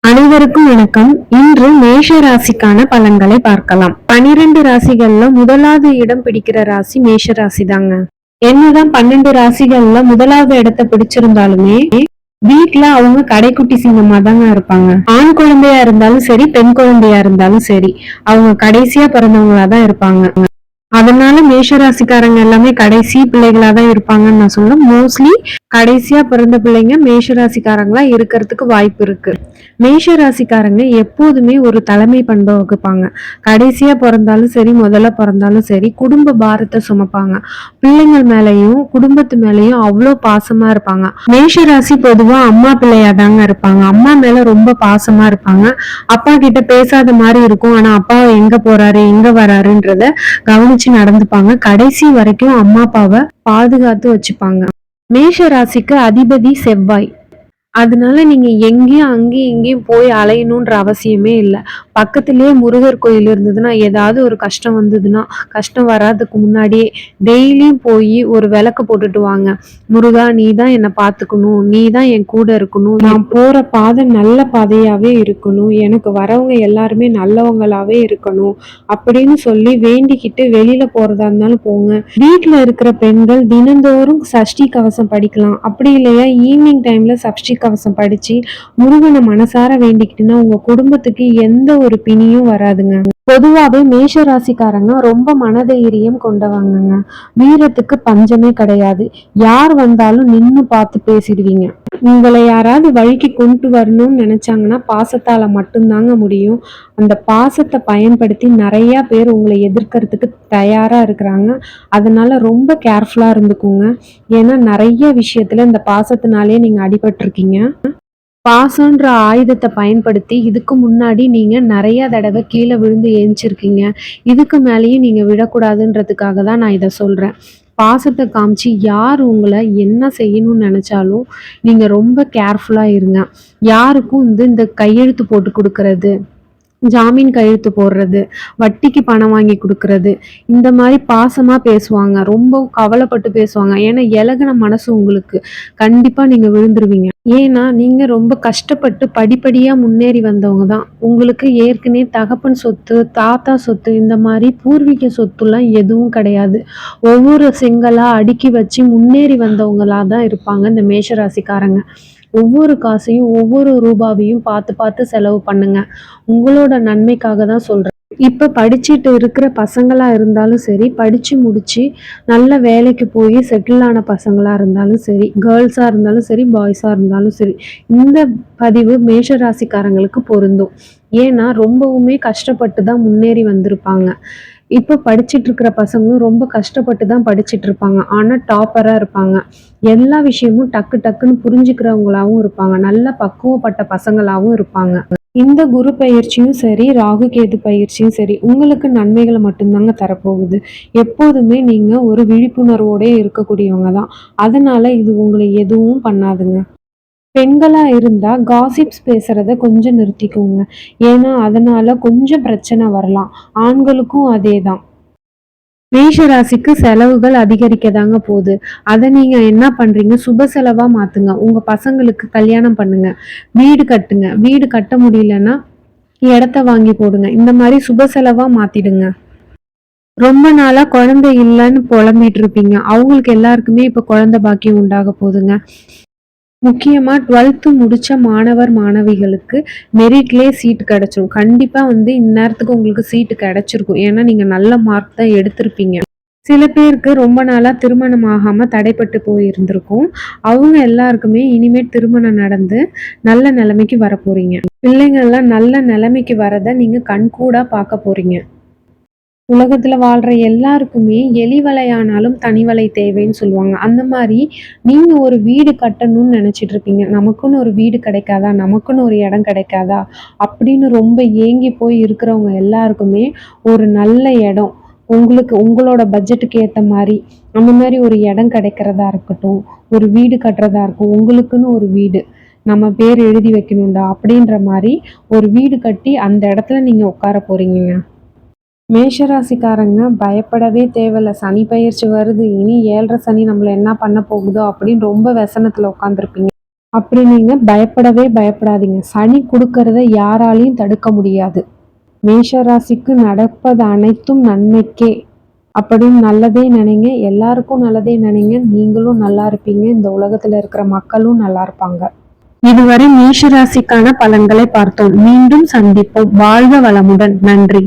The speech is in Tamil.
அனைவருக்கும் வணக்கம். இன்று மேஷ ராசிக்கான பலன்களை பார்க்கலாம். 12 ராசிகள்ல முதலாவது இடம் பிடிக்கிற ராசி மேஷ ராசி தாங்க. என்னதான் 12 ராசிகள்ல முதலாவது இடத்தை பிடிச்சிருந்தாலுமே வீட்டுல அவங்க கடைக்குட்டி சிங்கமா தாங்க இருப்பாங்க. ஆண் குழந்தையா இருந்தாலும் சரி, பெண் குழந்தையா இருந்தாலும் சரி, அவங்க கடைசியா பிறந்தவங்களா தான் இருப்பாங்க. அதனால மேஷராசிக்காரங்க எல்லாமே கடைசி பிள்ளைகளா தான் இருப்பாங்கன்னு நான் சொல்றேன். மோஸ்ட்லி கடைசியா பிறந்த பிள்ளைங்க மேஷராசிக்காரங்களா இருக்கிறதுக்கு வாய்ப்பு இருக்கு. மேஷராசிக்காரங்க எப்போதுமே ஒரு தலைமை பண்பை வகுப்பாங்க. கடைசியா பிறந்தாலும் சரி, முதல்ல பிறந்தாலும் சரி, குடும்ப பாரத்தை சுமப்பாங்க. பிள்ளைங்கள் மேலையும் குடும்பத்து மேலையும் அவ்வளோ பாசமா இருப்பாங்க. மேஷராசி பொதுவா அம்மா பிள்ளையா தாங்க இருப்பாங்க. அம்மா மேல ரொம்ப பாசமா இருப்பாங்க. அப்பா கிட்ட பேசாத மாதிரி இருக்கும். ஆனா அப்பா எங்க போறாரு எங்க வராருன்றத கவனிச்சு நடந்துப்பாங்க. கடைசி வரைக்கும் அம்மா அப்பாவை பாதுகாத்து வச்சுப்பாங்க. மேஷ ராசிக்கு அதிபதி செவ்வாய். அதனால நீங்க எங்கேயும் அங்கேயும் இங்கேயும் போய் அலையணுன்ற அவசியமே இல்லை. பக்கத்திலேயே முருகர் கோயில் இருந்ததுன்னா, ஏதாவது ஒரு கஷ்டம் வந்ததுன்னா, கஷ்டம் வராதுக்கு முன்னாடியே டெய்லியும் போய் ஒரு விளக்கு போட்டுட்டு வாங்க. முருகா, நீ தான் என்னை பார்த்துக்கணும், நீ தான் என் கூட இருக்கணும், நான் போற பாதை நல்ல பாதையாவே இருக்கணும், எனக்கு வரவங்க எல்லாருமே நல்லவங்களாவே இருக்கணும் அப்படின்னு சொல்லி வேண்டிக்கிட்டு வெளியில போறதா இருந்தாலும் போங்க. வீட்டுல இருக்கிற பெண்கள் தினந்தோறும் சஷ்டி கவசம் படிக்கலாம். அப்படி இல்லையா ஈவினிங் டைம்ல சஷ்டி கவசம் படிச்சு முருகனை மனசார வேண்டிக்கிட்டுன்னா உங்க குடும்பத்துக்கு எந்த ஒரு பிணியும் வராதுங்க. பொதுவாகவே மேஷ ராசிக்காரங்க ரொம்ப மனதைரியம் கொண்டவங்க. வீரத்துக்கு பஞ்சமே கிடையாது. யார் வந்தாலும் நின்னு பார்த்து பேசிடுவீங்க. உங்களை யாராவது வழிக்கு கொண்டு வரணும்னு நினைச்சாங்கன்னா பாசத்தால மட்டும்தாங்க முடியும். அந்த பாசத்தை பயன்படுத்தி நிறைய பேர் உங்களை எதிர்க்கிறதுக்கு தயாரா இருக்கிறாங்க. அதனால ரொம்ப கேர்ஃபுல்லா இருந்துக்குங்க. ஏன்னா நிறைய விஷயத்துல இந்த பாசத்தினாலே நீங்க அடிபட்டிருக்கீங்க. பாசன்ற ஆயுதத்தை பயன்படுத்தி இதுக்கு முன்னாடி நீங்க நிறைய தடவை கீழே விழுந்து ஏஞ்சிருக்கீங்க. இதுக்கு மேலேயும் நீங்க விடக்கூடாதுன்றதுக்காக தான் நான் இதை சொல்றேன். பாசத்தை காமிச்சு யார் உங்களை என்ன செய்யணும்னு நினைச்சாலும் நீங்க ரொம்ப கேர்ஃபுல்லா இருங்க. யாருக்கும் இந்த கையெழுத்து போட்டு கொடுக்கறது, ஜாமீன் கையெழுத்து போடுறது, வட்டிக்கு பணம் வாங்கி கொடுக்கறது, இந்த மாதிரி பாசமா பேசுவாங்க. ரொம்ப கவலைப்பட்டு பேசுவாங்க. ஏன்னா இலகுன மனசு உங்களுக்கு. கண்டிப்பா நீங்க விழுந்துருவீங்க. ஏன்னா நீங்க ரொம்ப கஷ்டப்பட்டு படிப்படியா முன்னேறி வந்தவங்க தான். உங்களுக்கு ஏற்கனவே தகப்பன் சொத்து, தாத்தா சொத்து, இந்த மாதிரி பூர்வீக சொத்துலாம் எதுவும் கிடையாது. ஒவ்வொரு செங்கலா அடுக்கி வச்சு முன்னேறி வந்தவங்களா தான் இருப்பாங்க இந்த மேஷராசிக்காரங்க. ஒவ்வொரு காசையும் ஒவ்வொரு ரூபாவையும் பார்த்து பார்த்து செலவு பண்ணுங்க. உங்களோட நன்மைக்காக தான் சொல்றேன். இப்ப படிச்சுட்டு இருக்கிற பசங்களா இருந்தாலும் சரி, படிச்சு முடிச்சு நல்ல வேலைக்கு போய் செட்டில் ஆன பசங்களா இருந்தாலும் சரி, கேர்ள்ஸா இருந்தாலும் சரி, பாய்ஸா இருந்தாலும் சரி, இந்த பதிவு மேஷ ராசிக்காரங்களுக்கு பொருந்தும். ஏன்னா ரொம்பவுமே கஷ்டப்பட்டு தான் முன்னேறி வந்திருப்பாங்க. இப்போ படிச்சுட்டு இருக்கிற பசங்களும் ரொம்ப கஷ்டப்பட்டு தான் படிச்சுட்டு இருப்பாங்க. ஆனா டாப்பரா இருப்பாங்க. எல்லா விஷயமும் டக்கு டக்குன்னு புரிஞ்சுக்கிறவங்களாவும் இருப்பாங்க. நல்ல பக்குவப்பட்ட பசங்களாவும் இருப்பாங்க. இந்த குரு பயிற்சியும் சரி, ராகு கேது பயிற்சியும் சரி, உங்களுக்கு நன்மைகளை மட்டும்தாங்க தரப்போகுது. எப்போதுமே நீங்க ஒரு விழிப்புணர்வோட இருக்கக்கூடியவங்க தான். அதனால இது உங்களை எதுவும் பண்ணாதுங்க. பெண்களா இருந்தா காசிப்ஸ் பேசுறத கொஞ்சம் நிறுத்திக்கோங்க. ஏன்னா அதனால கொஞ்சம் பிரச்சனை வரலாம். ஆண்களுக்கும் அதேதான். மேஷ ராசிக்கு செலவுகள் அதிகரிக்க தாங்க போகுது. அதை நீங்க என்ன பண்றீங்க, சுப செலவா மாத்துங்க. உங்க பசங்களுக்கு கல்யாணம் பண்ணுங்க, வீடு கட்டுங்க. வீடு கட்ட முடியலன்னா இடத்த வாங்கி போடுங்க. இந்த மாதிரி சுப செலவா மாத்திடுங்க. ரொம்ப நாளா குழந்தை இல்லைன்னு புலம்பிட்டு இருப்பீங்க. அவங்களுக்கு எல்லாருக்குமே இப்ப குழந்தை பாக்கியம் உண்டாக போகுதுங்க. முக்கியமா 12th முடிச்ச மாணவர் மாணவிகளுக்கு மெரிட்லயே சீட் கிடைச்சிரும். கண்டிப்பா இந்நேரத்துக்கு உங்களுக்கு சீட்டு கிடைச்சிருக்கும். ஏன்னா நீங்க நல்ல மார்க் தான் எடுத்திருப்பீங்க. சில பேருக்கு ரொம்ப நாளா திருமணம் ஆகாம தடைப்பட்டு போயிருந்திருக்கும். அவங்க எல்லாருக்குமே இனிமேல் திருமணம் நடந்து நல்ல நிலைமைக்கு வர போறீங்க. பிள்ளைங்கள்லாம் நல்ல நிலைமைக்கு வரத நீங்க கண்கூடா பார்க்க போறீங்க. உலகத்துல வாழ்ற எல்லாருக்குமே எலி வலையானாலும் தனி வலை தேவைன்னு சொல்லுவாங்க. அந்த மாதிரி நீங்க ஒரு வீடு கட்டணும்னு நினைச்சிட்டு இருப்பீங்க. நமக்குன்னு ஒரு வீடு கிடைக்காதா, நமக்குன்னு ஒரு இடம் கிடைக்காதா அப்படின்னு ரொம்ப ஏங்கி போய் இருக்கிறவங்க எல்லாருக்குமே ஒரு நல்ல இடம், உங்களுக்கு உங்களோட பட்ஜெட்டுக்கு ஏத்த மாதிரி அந்த மாதிரி ஒரு இடம் கிடைக்கிறதா இருக்கட்டும், ஒரு வீடு கட்டுறதா இருக்கும். உங்களுக்குன்னு ஒரு வீடு நம்ம பேர் எழுதி வைக்கணும்டா அப்படின்ற மாதிரி ஒரு வீடு கட்டி அந்த இடத்துல நீங்க உட்கார போறீங்க. மேஷராசிக்காரங்க பயப்படவே தேவையில்ல. சனி பயிற்சி வருது, இனி 7.5 சனி நம்மள என்ன பண்ண போகுதோ அப்படின்னு ரொம்ப व्यसனத்துல உட்காந்துருப்பீங்க. அப்படி நீங்க பயப்படவே பயப்படாதீங்க. சனி கொடுக்கறத யாராலையும் தடுக்க முடியாது. மேஷ ராசிக்கு நடப்பது அனைத்தும் நன்மைக்கே அப்படின்னு நல்லதே நினைங்க. எல்லாருக்கும் நல்லதே நினைங்க. நீங்களும் நல்லா இருப்பீங்க. இந்த உலகத்துல இருக்கிற மக்களும் நல்லா இருப்பாங்க. இதுவரை மேஷ ராசிக்கான பலன்களை பார்த்தோம். மீண்டும் சந்திப்போம். வாழ்க வளமுடன். நன்றி.